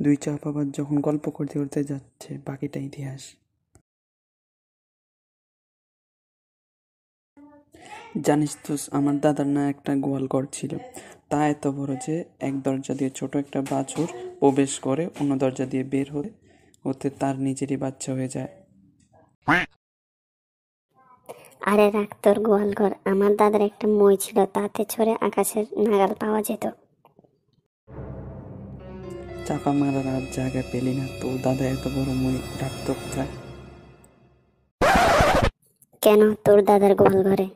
দুই চাপাবাজ যখন গল্প করতে করতে যাচ্ছে, বাকিটা ইতিহাস। জানিস তো, আমার দাদার না একটা গোয়ালঘর ছিল। তা এত বড় যে এক দরজা দিয়ে ছোট একটা বাছুর প্রবেশ করে, অন্য দরজা দিয়ে বের হতে হতে তার নিজেরই বাচ্চা হয়ে যায়। আরে রাখ তোর গোয়াল ঘর, আমার দাদার একটা মই ছিল, তাতে ছড়ে আকাশের নাগাল পাওয়া যেত। চাপা মারার আর জায়গা পেলি না, তোর দাদা এত বড় মই রাখত কোথায়? কেন, তোর দাদার গোয়াল ঘরে